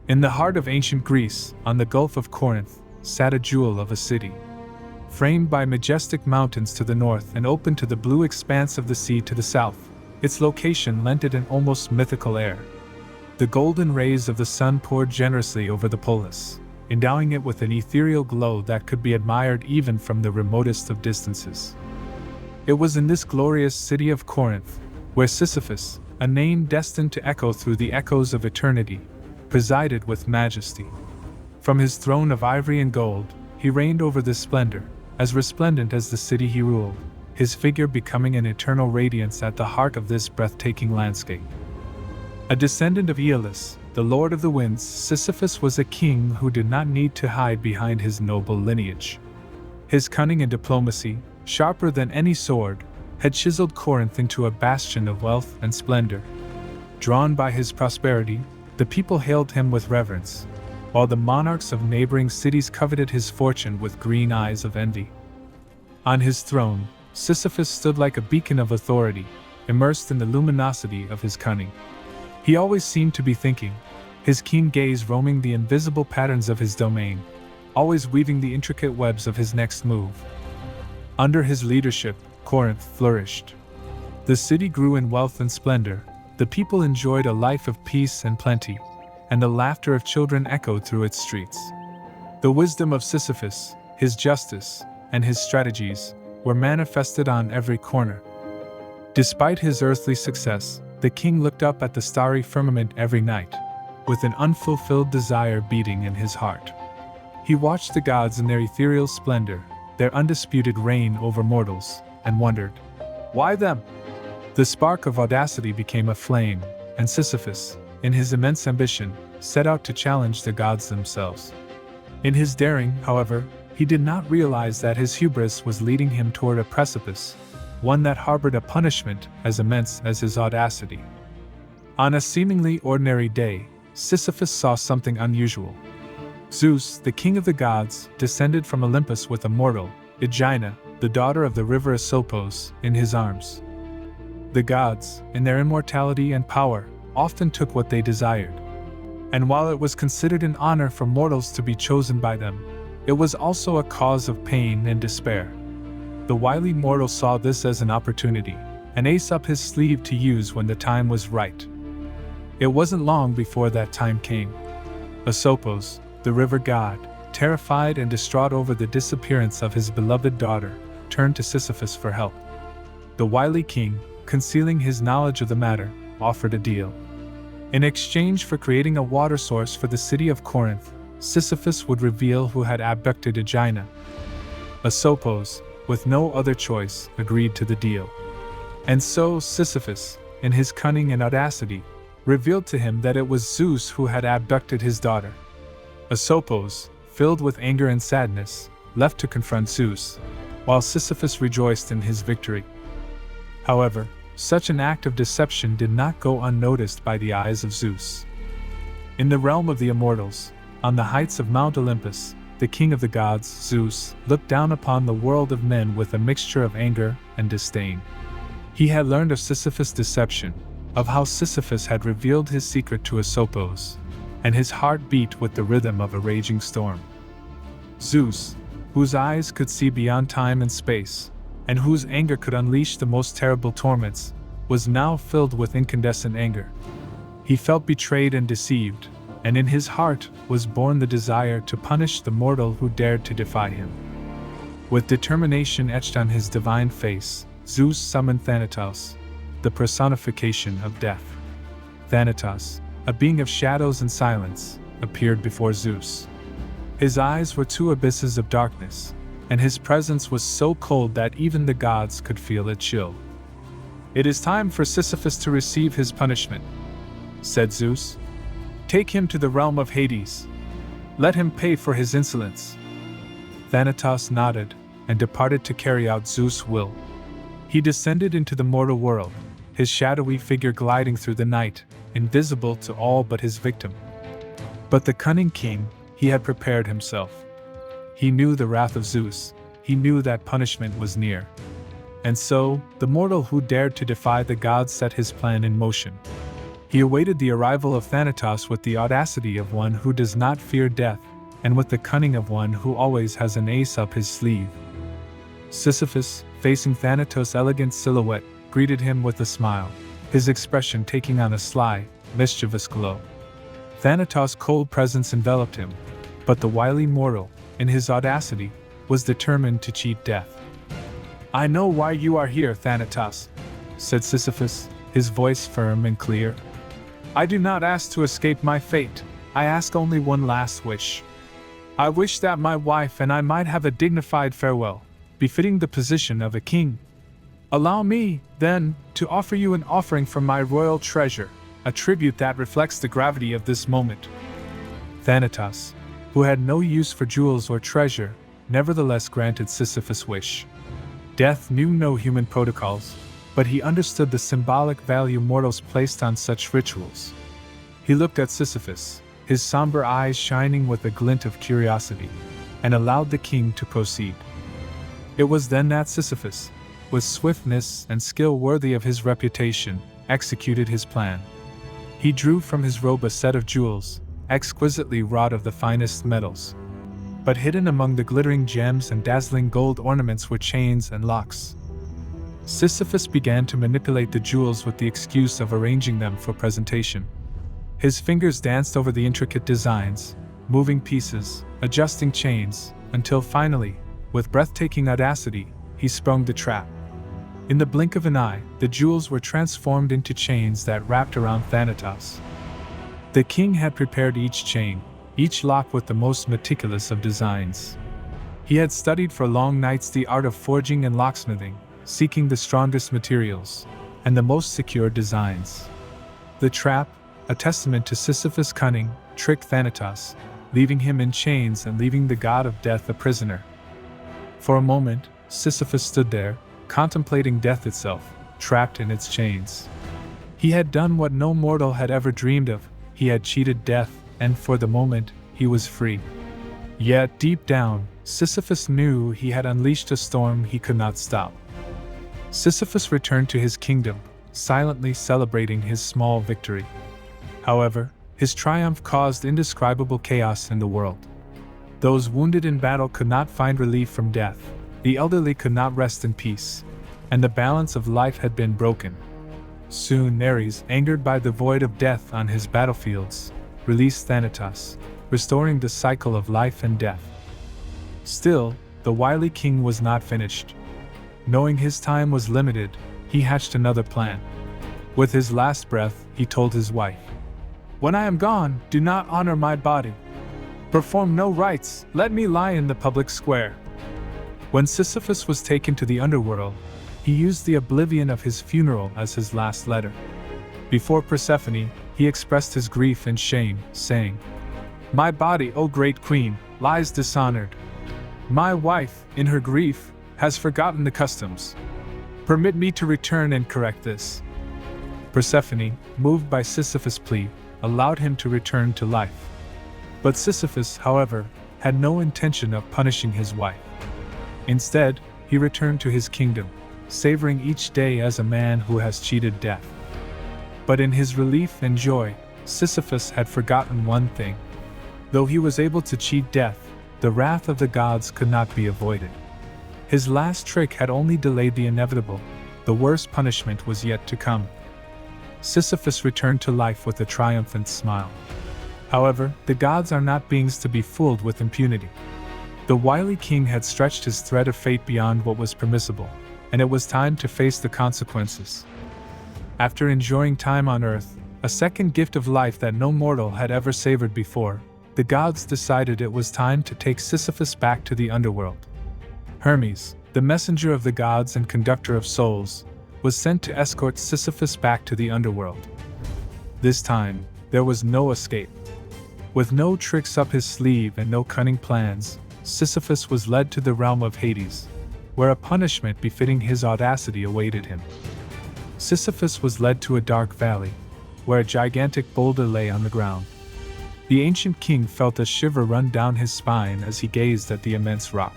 In the heart of ancient Greece, on the Gulf of Corinth, sat a jewel of a city. Framed by majestic mountains to the north and open to the blue expanse of the sea to the south, its location lent it an almost mythical air. The golden rays of the sun poured generously over the polis, endowing it with an ethereal glow that could be admired even from the remotest of distances. It was in this glorious city of Corinth, where Sisyphus, a name destined to echo through the echoes of eternity, presided with majesty. From his throne of ivory and gold, he reigned over this splendor, as resplendent as the city he ruled, his figure becoming an eternal radiance at the heart of this breathtaking landscape. A descendant of Aeolus, the lord of the winds, Sisyphus was a king who did not need to hide behind his noble lineage. His cunning and diplomacy, sharper than any sword, had chiseled Corinth into a bastion of wealth and splendor. Drawn by his prosperity, the people hailed him with reverence, while the monarchs of neighboring cities coveted his fortune with green eyes of envy. On his throne, Sisyphus stood like a beacon of authority, immersed in the luminosity of his cunning. He always seemed to be thinking, his keen gaze roaming the invisible patterns of his domain, always weaving the intricate webs of his next move. Under his leadership, Corinth flourished. The city grew in wealth and splendor, the people enjoyed a life of peace and plenty, and the laughter of children echoed through its streets. The wisdom of Sisyphus, his justice, and his strategies were manifested on every corner. Despite his earthly success, the king looked up at the starry firmament every night, with an unfulfilled desire beating in his heart. He watched the gods in their ethereal splendor, their undisputed reign over mortals, and wondered, why them? The spark of audacity became a flame, and Sisyphus, in his immense ambition, set out to challenge the gods themselves. In his daring, however, he did not realize that his hubris was leading him toward a precipice, one that harbored a punishment as immense as his audacity. On a seemingly ordinary day, Sisyphus saw something unusual. Zeus, the king of the gods, descended from Olympus with a mortal, Aegina, the daughter of the river Asopos, in his arms. The gods, in their immortality and power, often took what they desired. And while it was considered an honor for mortals to be chosen by them, it was also a cause of pain and despair. The wily mortal saw this as an opportunity, an ace up his sleeve to use when the time was right. It wasn't long before that time came. Asopos, the river god, terrified and distraught over the disappearance of his beloved daughter, turned to Sisyphus for help. The wily king, concealing his knowledge of the matter, offered a deal. In exchange for creating a water source for the city of Corinth, Sisyphus would reveal who had abducted Aegina. Asopos, with no other choice, agreed to the deal. And so Sisyphus, in his cunning and audacity, revealed to him that it was Zeus who had abducted his daughter. Asopos, filled with anger and sadness, left to confront Zeus, while Sisyphus rejoiced in his victory. However, such an act of deception did not go unnoticed by the eyes of Zeus. In the realm of the immortals, on the heights of Mount Olympus, the king of the gods, Zeus, looked down upon the world of men with a mixture of anger and disdain. He had learned of Sisyphus' deception, of how Sisyphus had revealed his secret to Asopos, and his heart beat with the rhythm of a raging storm. Zeus, whose eyes could see beyond time and space, and whose anger could unleash the most terrible torments, was now filled with incandescent anger. He felt betrayed and deceived, and in his heart was born the desire to punish the mortal who dared to defy him. With determination etched on his divine face, Zeus summoned Thanatos, the personification of death. Thanatos, a being of shadows and silence, appeared before Zeus. His eyes were two abysses of darkness, and his presence was so cold that even the gods could feel a chill. "It is time for Sisyphus to receive his punishment," said Zeus. "Take him to the realm of Hades. Let him pay for his insolence." Thanatos nodded, and departed to carry out Zeus' will. He descended into the mortal world, his shadowy figure gliding through the night, invisible to all but his victim. But the cunning king, he had prepared himself. He knew the wrath of Zeus, he knew that punishment was near. And so, the mortal who dared to defy the gods set his plan in motion. He awaited the arrival of Thanatos with the audacity of one who does not fear death, and with the cunning of one who always has an ace up his sleeve. Sisyphus, facing Thanatos' elegant silhouette, greeted him with a smile, his expression taking on a sly, mischievous glow. Thanatos' cold presence enveloped him, but the wily mortal, in his audacity, was determined to cheat death. "I know why you are here, Thanatos," said Sisyphus, his voice firm and clear. "I do not ask to escape my fate, I ask only one last wish. I wish that my wife and I might have a dignified farewell, befitting the position of a king. Allow me, then, to offer you an offering from my royal treasure, a tribute that reflects the gravity of this moment." Thanatos, who had no use for jewels or treasure, nevertheless granted Sisyphus' wish. Death knew no human protocols, but he understood the symbolic value mortals placed on such rituals. He looked at Sisyphus, his somber eyes shining with a glint of curiosity, and allowed the king to proceed. It was then that Sisyphus, with swiftness and skill worthy of his reputation, executed his plan. He drew from his robe a set of jewels, exquisitely wrought of the finest metals. But hidden among the glittering gems and dazzling gold ornaments were chains and locks. Sisyphus began to manipulate the jewels with the excuse of arranging them for presentation. His fingers danced over the intricate designs, moving pieces, adjusting chains, until finally, with breathtaking audacity, he sprung the trap. In the blink of an eye, the jewels were transformed into chains that wrapped around Thanatos. The king had prepared each chain, each lock with the most meticulous of designs. He had studied for long nights the art of forging and locksmithing, seeking the strongest materials and the most secure designs. The trap, a testament to Sisyphus' cunning, tricked Thanatos, leaving him in chains and leaving the god of death a prisoner. For a moment, Sisyphus stood there, contemplating death itself, trapped in its chains. He had done what no mortal had ever dreamed of, he had cheated death, and for the moment, he was free. Yet, deep down, Sisyphus knew he had unleashed a storm he could not stop. Sisyphus returned to his kingdom, silently celebrating his small victory. However, his triumph caused indescribable chaos in the world. Those wounded in battle could not find relief from death, the elderly could not rest in peace, and the balance of life had been broken. Soon Ares, angered by the void of death on his battlefields, released Thanatos, restoring the cycle of life and death. Still, the wily king was not finished. Knowing his time was limited, he hatched another plan. With his last breath, he told his wife, "When I am gone, do not honor my body. Perform no rites, let me lie in the public square." When Sisyphus was taken to the underworld, he used the oblivion of his funeral as his last letter. Before Persephone, he expressed his grief and shame, saying, "My body, O great queen, lies dishonored. My wife, in her grief, has forgotten the customs. Permit me to return and correct this." Persephone, moved by Sisyphus' plea, allowed him to return to life. But Sisyphus, however, had no intention of punishing his wife. Instead, he returned to his kingdom, savoring each day as a man who has cheated death. But in his relief and joy, Sisyphus had forgotten one thing. Though he was able to cheat death, the wrath of the gods could not be avoided. His last trick had only delayed the inevitable, the worst punishment was yet to come. Sisyphus returned to life with a triumphant smile. However, the gods are not beings to be fooled with impunity. The wily king had stretched his thread of fate beyond what was permissible, and it was time to face the consequences. After enjoying time on earth, a second gift of life that no mortal had ever savored before, the gods decided it was time to take Sisyphus back to the underworld. Hermes, the messenger of the gods and conductor of souls, was sent to escort Sisyphus back to the underworld. This time, there was no escape. With no tricks up his sleeve and no cunning plans, Sisyphus was led to the realm of Hades, where a punishment befitting his audacity awaited him. Sisyphus was led to a dark valley, where a gigantic boulder lay on the ground. The ancient king felt a shiver run down his spine as he gazed at the immense rock.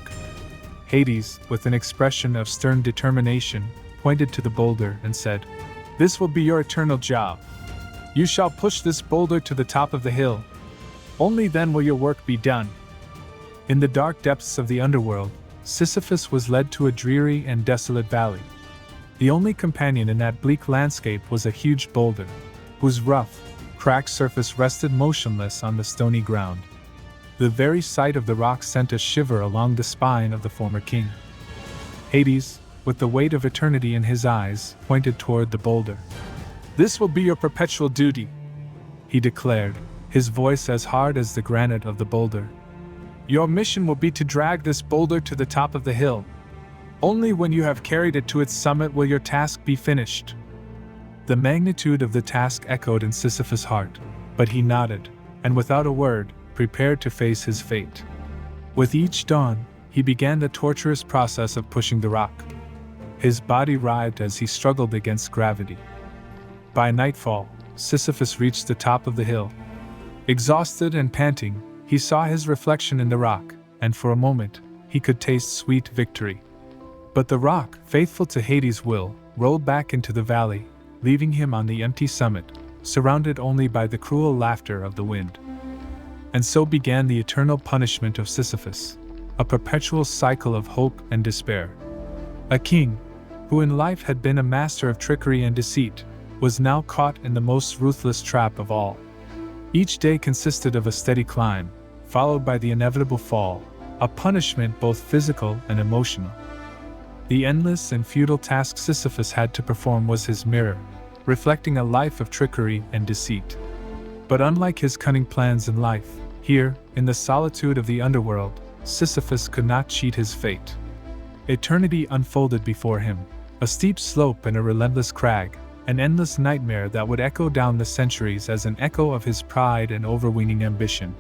Hades, with an expression of stern determination, pointed to the boulder and said, "This will be your eternal job. You shall push this boulder to the top of the hill. Only then will your work be done." In the dark depths of the underworld, Sisyphus was led to a dreary and desolate valley. The only companion in that bleak landscape was a huge boulder, whose rough, cracked surface rested motionless on the stony ground. The very sight of the rock sent a shiver along the spine of the former king. Hades, with the weight of eternity in his eyes, pointed toward the boulder. "This will be your perpetual duty," he declared, his voice as hard as the granite of the boulder. "Your mission will be to drag this boulder to the top of the hill. Only when you have carried it to its summit will your task be finished." The magnitude of the task echoed in Sisyphus' heart, but he nodded, and without a word, prepared to face his fate. With each dawn, he began the torturous process of pushing the rock. His body writhed as he struggled against gravity. By nightfall, Sisyphus reached the top of the hill. Exhausted and panting, he saw his reflection in the rock, and for a moment, he could taste sweet victory. But the rock, faithful to Hades' will, rolled back into the valley, leaving him on the empty summit, surrounded only by the cruel laughter of the wind. And so began the eternal punishment of Sisyphus, a perpetual cycle of hope and despair. A king, who in life had been a master of trickery and deceit, was now caught in the most ruthless trap of all. Each day consisted of a steady climb, followed by the inevitable fall, a punishment both physical and emotional. The endless and futile task Sisyphus had to perform was his mirror, reflecting a life of trickery and deceit. But unlike his cunning plans in life, here, in the solitude of the underworld, Sisyphus could not cheat his fate. Eternity unfolded before him, a steep slope and a relentless crag, an endless nightmare that would echo down the centuries as an echo of his pride and overweening ambition.